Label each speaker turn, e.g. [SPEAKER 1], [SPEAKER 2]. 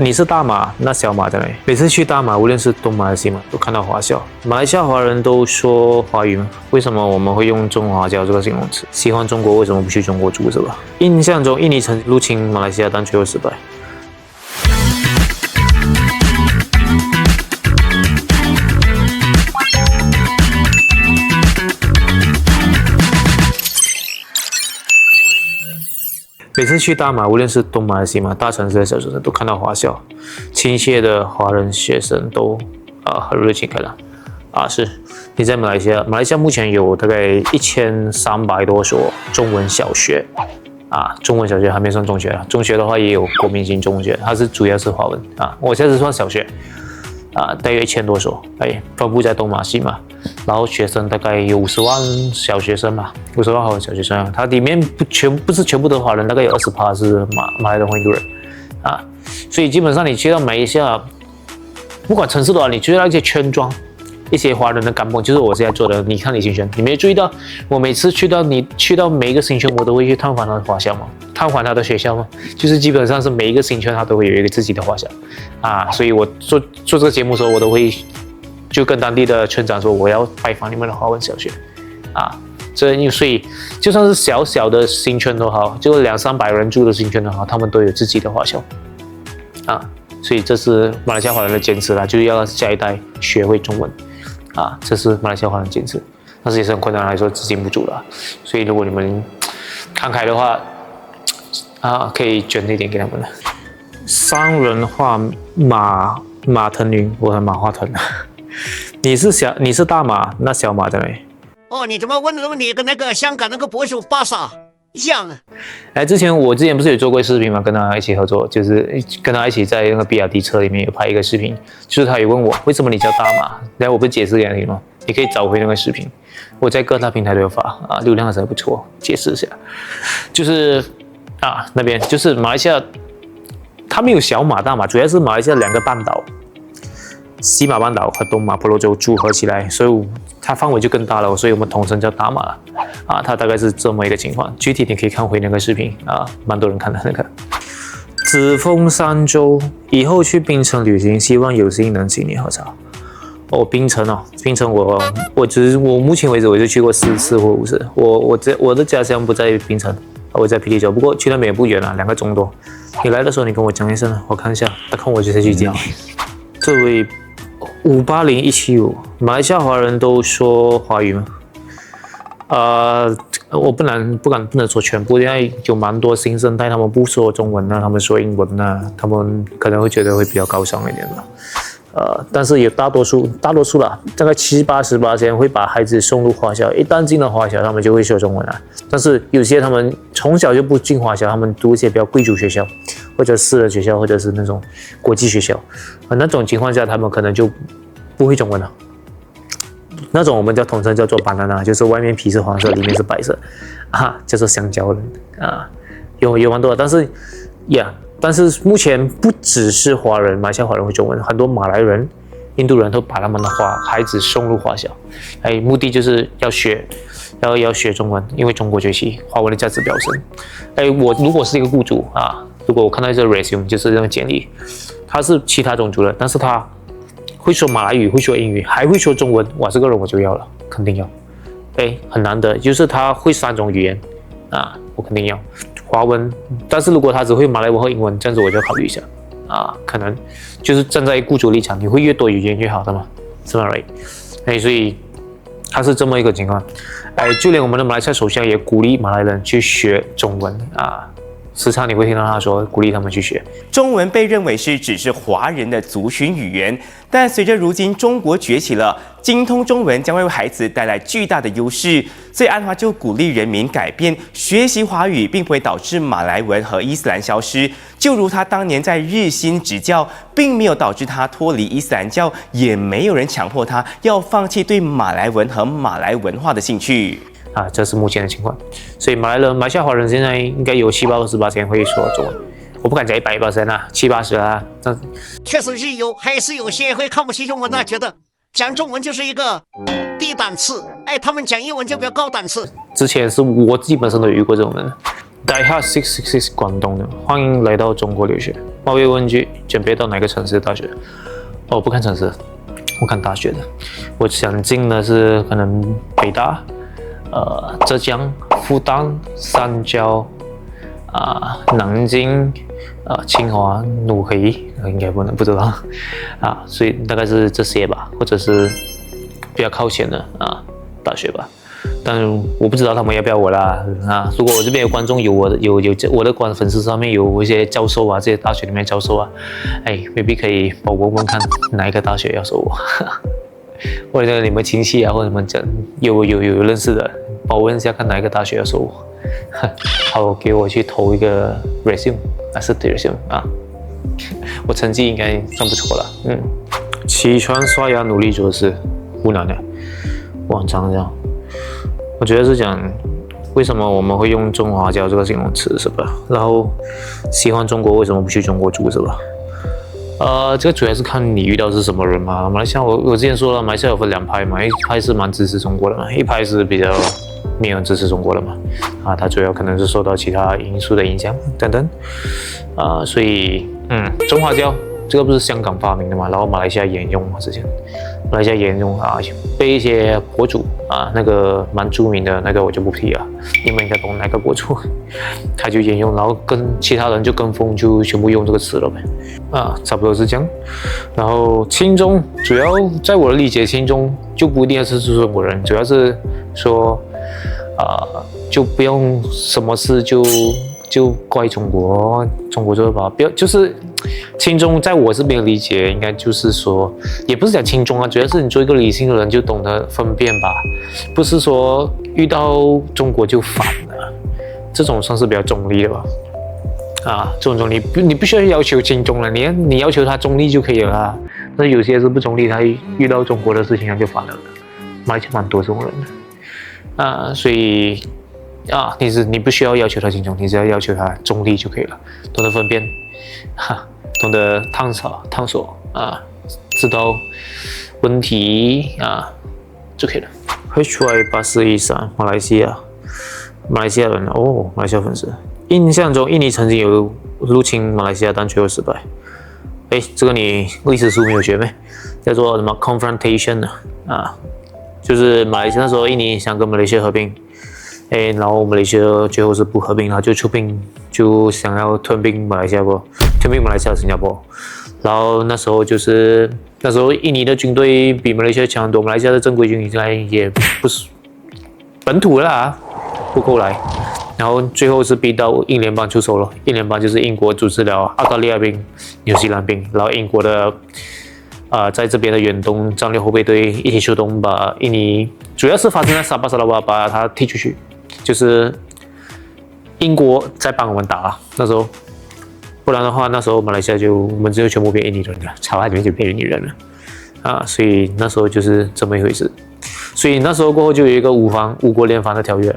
[SPEAKER 1] 你是大马，那小马在哪里？每次去大马，无论是东马还是西马，都看到华侨。马来西亚华人都说华语吗？为什么我们会用中华侨这个形容词？喜欢中国，为什么不去中国住是吧？印象中，印尼曾入侵马来西亚，但最后失败。每次去大马，无论是东马还是西马，大城市和小城市都看到华侨，亲切的华人学生都很热情开朗。是你在马来西亚，马来西亚目前有大概1300多所中文小学，中文小学还没算中学了，中学的话也有国民型中学，它是主要是华文我现在是算小学大约1000多所，分布在东马、西马。然后学生大概有50万小学生吧，50万华文小学生，它里面不是全部都华人，大概有20%是马来人或印度人所以基本上你去到马来西亚，不管城市多少，你去到一些村庄，一些华人的干蹦，就是我现在做的。你看李新轩，你没有注意到我每次去到每一个新村，我都会去探访他的华侨吗？探访他的学校吗？就是基本上是每一个新村他都会有一个自己的华侨所以我做这个节目的时候，我都会就跟当地的村长说，我要拜访你们的华文小学所以就算是小小的新村都好，就200-300人住的新村都好，他们都有自己的华侨所以这是马来西亚华人的坚持啦，就是要让下一代学会中文这是马来西亚华人的坚持，但是也是很困难来说，资金不足了，所以如果你们慷慨的话可以捐一点给他们了。商人画马腾云，我很马化腾你是大马，那小马在哪里？
[SPEAKER 2] 你怎么问的问题跟那个香港那个博主巴萨一样
[SPEAKER 1] 之前不是有做过视频吗？跟他一起合作，就是跟他一起在那个 BRD 车里面有拍一个视频，就是他也问我为什么你叫大马，然后我不是解释给你吗？你可以找回那个视频，我在各大平台都有发流量还是不错，解释一下，就是那边就是马来西亚，它没有小马大马，主要是马来西亚2个半岛。西马半岛和东马婆罗洲组合起来，所以它范围就更大了，所以我们统称叫大马了它大概是这么一个情况，具体你可以看回那个视频蛮多人看的那个。紫峰山州以后去槟城旅行，希望有幸能请你喝茶。槟城我目前为止我就去过4次或5次。我的家乡不在槟城，我在霹雳州，不过去那边也不远2个钟多。你来的时候你跟我讲一声，我看一下，有空我就再去见你。这位580175，马来西亚华人都说华语吗？我不能说全部，因为有蛮多新生代他们不说中文他们说英文他们可能会觉得会比较高尚一点吧。但是有大多数啦，大概70-80%会把孩子送入华侨，一旦进了华侨，他们就会说中文但是有些他们从小就不进华侨，他们读一些比较贵族学校，或者私人学校，或者是那种国际学校那种情况下，他们可能就不会中文了。那种我们统称叫做 banana， 就是外面皮是黄色，里面是白色叫做香蕉人有蛮多的，但是目前不只是华人，马来西亚华人会中文，很多马来人、印度人都把他们的孩子送入华侨，目的就是要学中文，因为中国崛起，华文的价值飙升。我如果是一个雇主如果我看到这个 resume 就是那个简历，他是其他种族的，但是他会说马来语，会说英语，还会说中文，这个人我就要了，肯定要。很难得，就是他会3种语言我肯定要。华文，但是如果他只会马来文和英文，这样子我就要考虑一下可能就是站在雇主立场，你会越多语言越好的嘛，是吗 ？right？所以他是这么一个情况。就连我们的马来西亚首相也鼓励马来人去学中文时常你会听到他说鼓励他们去学
[SPEAKER 3] 中文，被认为只是华人的族群语言，但随着如今中国崛起了，精通中文将会为孩子带来巨大的优势，所以安华就鼓励人民改变学习华语，并不会导致马来文和伊斯兰消失。就如他当年在日新执教，并没有导致他脱离伊斯兰教，也没有人强迫他要放弃对马来文和马来文化的兴趣。
[SPEAKER 1] 这是目前的情况，所以马来西亚华人现在应该有70-80%会说中文，我不敢讲100%啊，70-80%但
[SPEAKER 2] 确实是还是有些会看不起中文觉得讲中文就是一个低档次，他们讲英文就比较高档次。
[SPEAKER 1] 之前是我自己本身都有遇过这种人。Die Hard 666广东的，欢迎来到中国留学。冒昧问句，准备到哪个城市的大学？哦，不看城市，我看大学的。我想进的是可能北大、浙江、复旦、三交、南京、清华、努黑，应该不知道所以大概是这些吧，或者是比较靠前的大学吧。但我不知道他们要不要我啦如果我这边有观众有我的粉丝上面有一些教授这些大学里面教授maybe 可以帮我问问看哪一个大学要收我，或者你们亲戚或者你们讲有认识的，帮我问一下看哪一个大学要收我，好给我去投一个 resume 是 resume 我成绩应该算不错了。起床刷牙努力做事，湖南的，我很常这样。我觉得是讲为什么我们会用中华教这个形容词是吧？然后喜欢中国为什么不去中国住是吧？这个主要是看你遇到是什么人嘛。马来西亚我之前说了，马来西亚有分两派嘛，一派是蛮支持中国的嘛，一派是比较没有支持中国的嘛。它主要可能是受到其他因素的影响等等所以中华教这个不是香港发明的嘛，然后马来西亚沿用嘛，之前马来西亚沿用被一些博主那个蛮著名的那个我就不提了，你们应该懂哪个博主，他就沿用，然后跟其他人就跟风，就全部用这个词了呗差不多是这样。然后亲中主要在我的理解，亲中就不一定是中国人，主要是说就不用什么事就怪中国做的吧，不要就是亲中，在我这边理解应该就是说，也不是讲亲中主要是你做一个理性的人就懂得分辨吧，不是说遇到中国就反了，这种算是比较中立的吧。这种中立你不需要要求亲中了，你要求他中立就可以了但是有些是不中立，他遇到中国的事情他就反了。马来西亚蛮多这种人的所以你不需要要求他亲中，你只要要求他中立就可以了，懂得分辨懂得探索知道问题就可以了。HY8413马来西亚人马来西亚粉丝。印象中印尼曾经有入侵马来西亚，但最后失败。这个你历史书没有学没？叫做什么 confrontation 就是马来西亚那时候印尼想跟马来西亚合并然后马来西亚最后是不合并，然后就出兵，就想要吞并马来西亚新加坡。然后那时候印尼的军队比马来西亚强很多，马来西亚的正规军应该也不是本土的不够来。然后最后是逼到英联邦出手了，英联邦就是英国组织了澳大利亚兵、纽西兰兵，然后英国的在这边的远东战略后备队一起出动，把印尼主要是发生在沙巴沙拉瓦把他踢出去，就是英国在帮我们打那时候，不然的话那时候马来西亚我们就全部变印尼人了，草海里面就变印尼人了所以那时候就是这么一回事。所以那时候过后就有一个五国联防的条约